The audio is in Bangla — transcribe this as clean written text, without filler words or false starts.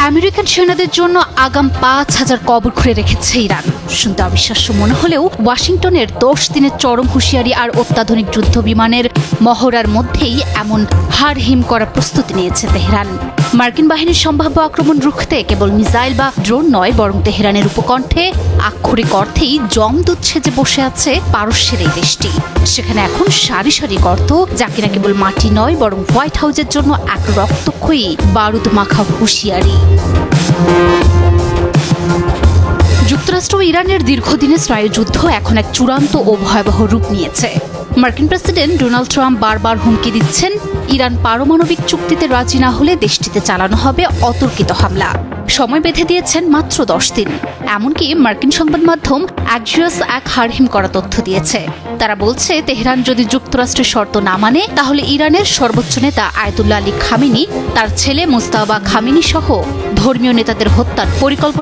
আমেরিকান সেনাদের জন্য আগাম ৫,০০০ কবর খুঁড়ে রেখেছে ইরান। শুনতে অবিশ্বাস্য মনে হলেও ওয়াশিংটনের ১০ দিনের চরম হুঁশিয়ারি আর অত্যাধুনিক যুদ্ধ বিমানের মহড়ার মধ্যেই এমন হাড়হিম করা প্রস্তুতি নিয়েছে তেহরান। মার্কিন বাহিনীর সম্ভাব্য আক্রমণ রুখতে কেবল মিসাইল বা ড্রোন নয়, বরং তেহরানের উপকণ্ঠে আক্ষরিক অর্থেই জমদূত সেজে বসে আছে পারস্যের এই দেশটি। সেখানে এখন সারি সারি গর্ত, যা কিনা কেবল মাটি নয়, বরং হোয়াইট হাউসের জন্য এক রক্তক্ষয়ী বারুদ মাখা হুঁশিয়ারি। যুক্তরাষ্ট্র ও ইরানের দীর্ঘদিনের স্নায়ুযুদ্ধ এখন এক চূড়ান্ত ও ভয়াবহ রূপ নিয়েছে। মার্কিন প্রেসিডেন্ট ডোনাল্ড ট্রাম্প বারবার হুমকি দিচ্ছেন, ইরান পারমাণবিক চুক্তিতে রাজি না হলে দেশটিতে চালানো হবে অতর্কিত হামলা। সময় বেঁধে দিয়েছেন মাত্র ১০ দিন। এমনকি মার্কিন সংবাদ মাধ্যম অ্যাক্সিওস এক হাড়হিম করা তথ্য দিয়েছে। তারা বলছে, তেহরান যদি যুক্তরাষ্ট্রের শর্ত না মানে, তাহলে ইরানের সর্বোচ্চ নেতা আয়াতুল্লাহ আলী খামেনি, তার ছেলে মুজতাবা খামেনি সহ ধর্মীয় নেতাদের হত্যার পরিকল্পনা